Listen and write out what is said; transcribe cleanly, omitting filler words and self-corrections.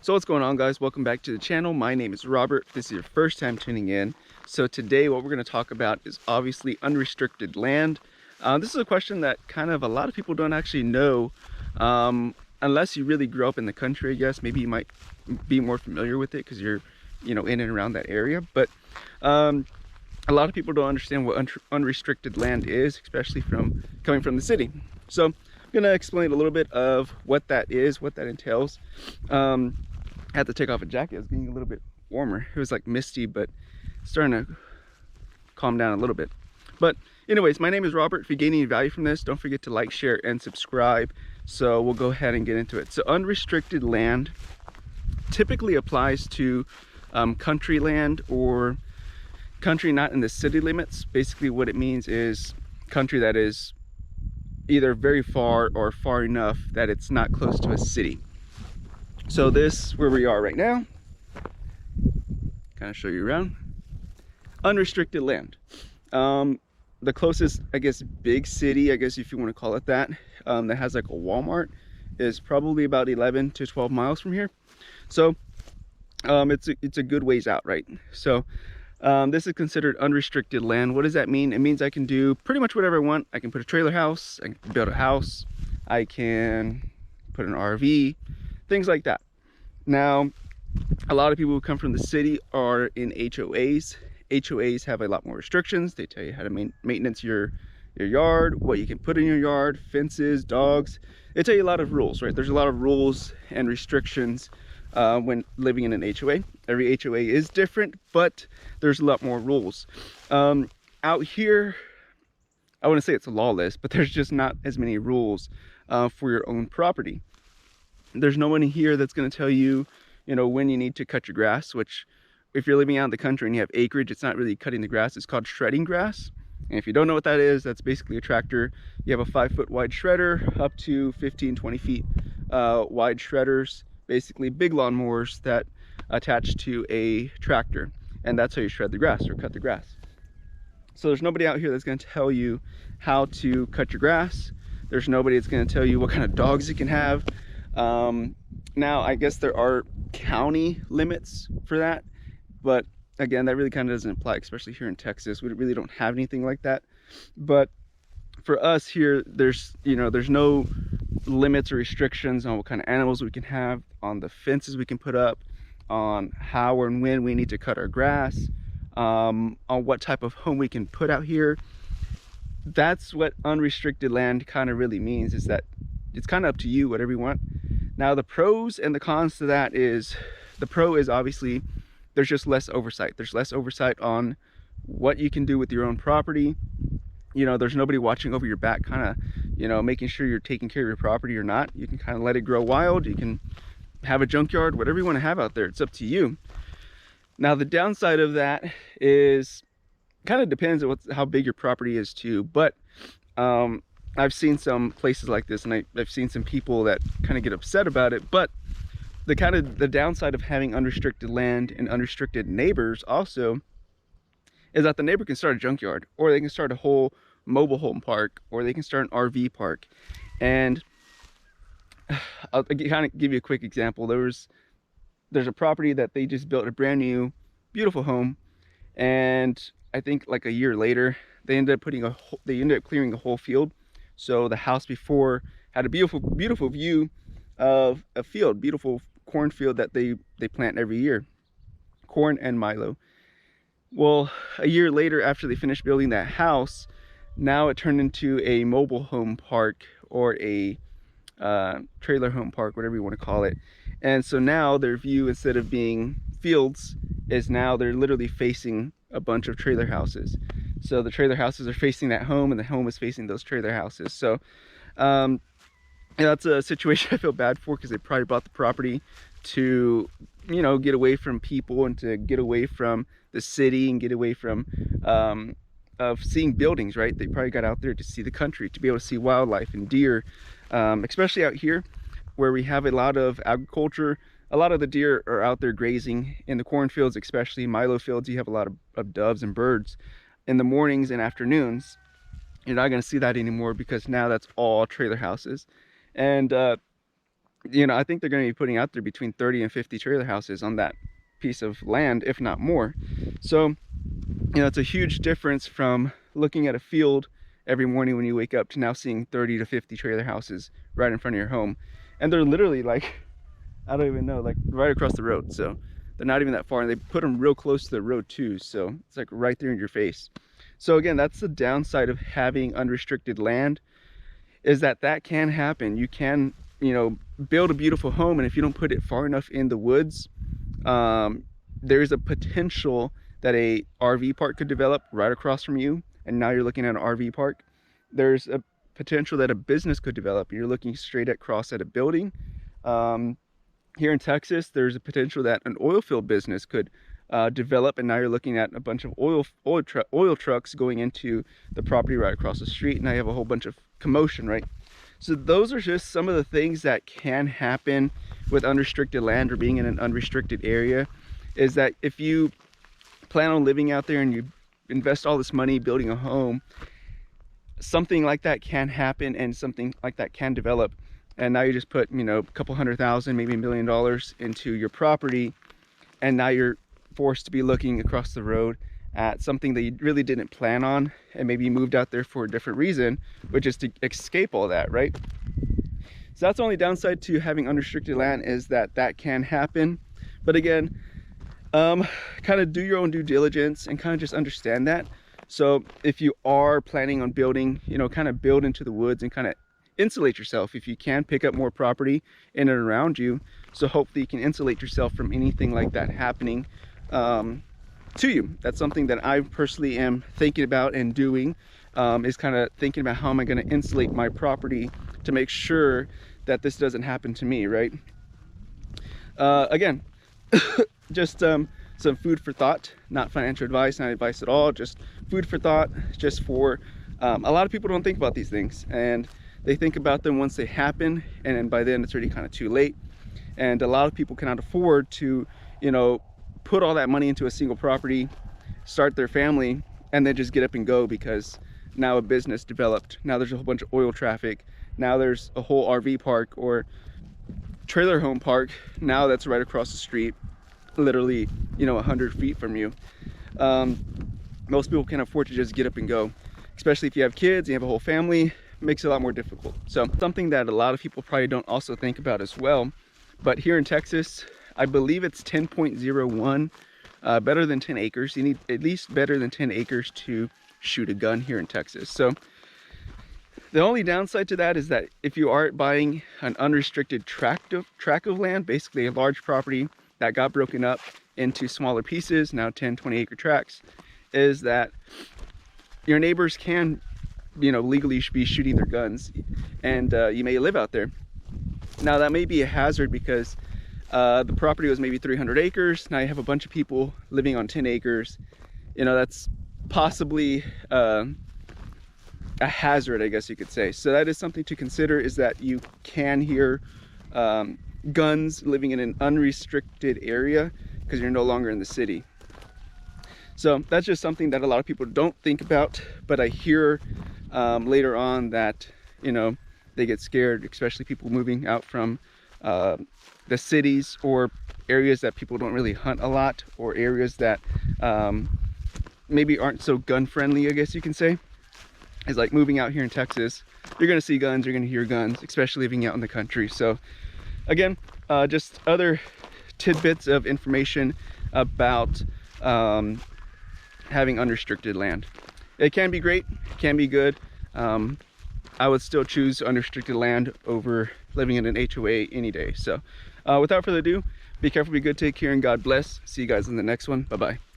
So what's going on, guys? Welcome back to the channel. My name is Robert. If this is your first time tuning in. So today what we're going to talk about is obviously unrestricted land. This is a question that kind of a lot of people don't actually know, unless you really grew up in the country, I guess. Maybe you might be more familiar with it because you're, in and around that area. But a lot of people don't understand what unrestricted land is, especially coming from the city. So I'm going to explain a little bit of what that is, what that entails. I had to take off a jacket. It was getting a little bit warmer. It was like misty, but starting to calm down a little bit. But anyways, my name is Robert. If you gain any value from this, don't forget to like, share, and subscribe. So we'll go ahead and get into it. So unrestricted land typically applies to country land or country not in the city limits. Basically what it means is country that is either very far or far enough that it's not close to a city. So this, where we are right now, kind of show you around, unrestricted land. The closest, I guess, big city, I guess if you want to call it that, that has like a Walmart is probably about 11 to 12 miles from here. So it's a good ways out, right? So this is considered unrestricted land. What does that mean? It means I can do pretty much whatever I want. I can put a trailer house, I can build a house, I can put an RV, things like that. Now, a lot of people who come from the city are in HOAs. HOAs have a lot more restrictions. They tell you how to maintenance your yard, what you can put in your yard, fences, dogs. They tell you a lot of rules, right? There's a lot of rules and restrictions when living in an HOA. Every HOA is different, but there's a lot more rules. Out here, I wouldn't say it's lawless, but there's just not as many rules for your own property. There's no one here that's going to tell you, when you need to cut your grass, which if you're living out in the country and you have acreage, it's not really cutting the grass. It's called shredding grass. And if you don't know what that is, that's basically a tractor. You have a 5-foot wide shredder up to 15, 20 feet wide shredders, basically big lawnmowers that attach to a tractor. And that's how you shred the grass or cut the grass. So there's nobody out here that's going to tell you how to cut your grass. There's nobody that's going to tell you what kind of dogs you can have. Now, I guess there are county limits for that, but again, that really kind of doesn't apply, especially here in Texas. We really don't have anything like that. But for us here, there's no limits or restrictions on what kind of animals we can have, on the fences we can put up, on how and when we need to cut our grass, on what type of home we can put out here. That's what unrestricted land kind of really means, is that it's kind of up to you, whatever you want. Now, the pros and the cons to that is, the pro is obviously there's just less oversight. There's less oversight on what you can do with your own property. There's nobody watching over your back, kind of, making sure you're taking care of your property or not. You can kind of let it grow wild. You can have a junkyard, whatever you want to have out there. It's up to you. Now, the downside of that is kind of depends on how big your property is too. But I've seen some places like this, and I've seen some people that kind of get upset about it. But the downside of having unrestricted land and unrestricted neighbors also is that the neighbor can start a junkyard, or they can start a whole mobile home park, or they can start an RV park. And I'll kind of give you a quick example. There's a property that they just built a brand new, beautiful home, and I think like a year later, they ended up clearing a whole field. So the house before had a beautiful view of a field, beautiful cornfield that they plant every year, corn and milo. Well, a year later, after they finished building that house, now it turned into a mobile home park, or a trailer home park, whatever you want to call it. And so now their view, instead of being fields, is now they're literally facing a bunch of trailer houses. So the trailer houses are facing that home, and the home is facing those trailer houses. So that's a situation I feel bad for, because they probably bought the property to, get away from people, and to get away from the city, and get away from of seeing buildings, right? They probably got out there to see the country, to be able to see wildlife and deer, especially out here where we have a lot of agriculture. A lot of the deer are out there grazing in the cornfields, especially milo fields. You have a lot of doves and birds in the mornings and afternoons. You're not going to see that anymore, because now that's all trailer houses. And you know, I think they're going to be putting out there between 30 and 50 trailer houses on that piece of land, if not more. So, you know, it's a huge difference from looking at a field every morning when you wake up to now seeing 30 to 50 trailer houses right in front of your home. And they're literally like, I don't even know, like right across the road. So they're not even that far, and they put them real close to the road too. So it's like right there in your face. So again, that's the downside of having unrestricted land, is that that can happen. You can, you know, build a beautiful home, and if you don't put it far enough in the woods, there's a potential that a RV park could develop right across from you, and now you're looking at an RV park. There's a potential that a business could develop, and you're looking straight across at a building. Here in Texas, there's a potential that an oil field business could develop, and now you're looking at a bunch of oil trucks going into the property right across the street, and now you have a whole bunch of commotion, right? So those are just some of the things that can happen with unrestricted land or being in an unrestricted area, is that if you plan on living out there and you invest all this money building a home, something like that can happen and something like that can develop. And now you just put, you know, a couple $100,000, maybe $1 million into your property, and now you're forced to be looking across the road at something that you really didn't plan on, and maybe you moved out there for a different reason, which is to escape all that, right? So that's the only downside to having unrestricted land, is that that can happen. But again, kind of do your own due diligence and kind of just understand that. So if you are planning on building, you know, kind of build into the woods and kind of insulate yourself if you can, pick up more property in and around you, so hopefully you can insulate yourself from anything like that happening to you. That's something that I personally am thinking about and doing, is kind of thinking about how am I going to insulate my property to make sure that this doesn't happen to me, right? Again, just some food for thought, not financial advice, not advice at all, just food for thought, just for a lot of people don't think about these things, and they think about them once they happen, and then by then it's already kind of too late. And a lot of people cannot afford to, you know, put all that money into a single property, start their family, and then just get up and go, because now a business developed, now there's a whole bunch of oil traffic, now there's a whole RV park or trailer home park now that's right across the street, literally, you know, 100 feet from you. Most people can't afford to just get up and go, especially if you have kids, you have a whole family. Makes it a lot more difficult. So something that a lot of people probably don't also think about as well, but here in Texas, I believe it's 10.01, better than 10 acres. You need at least better than 10 acres to shoot a gun here in Texas. So the only downside to that is that if you are buying an unrestricted tract of land, basically a large property that got broken up into smaller pieces, now 10, 20 acre tracts, is that your neighbors can, you know, legally be shooting their guns, and you may live out there. Now that may be a hazard because the property was maybe 300 acres. Now you have a bunch of people living on 10 acres. You know, that's possibly a hazard, I guess you could say. So that is something to consider, is that you can hear guns living in an unrestricted area because you're no longer in the city. So that's just something that a lot of people don't think about, but I hear later on that, you know, they get scared, especially people moving out from the cities or areas that people don't really hunt a lot, or areas that maybe aren't so gun friendly, I guess you can say. It's like moving out here in Texas, you're gonna see guns, you're gonna hear guns, especially living out in the country. So again, just other tidbits of information about having unrestricted land. It can be great, it can be good. I would still choose unrestricted land over living in an HOA any day. So without further ado, be careful, be good, take care, and God bless. See you guys in the next one. Bye-bye.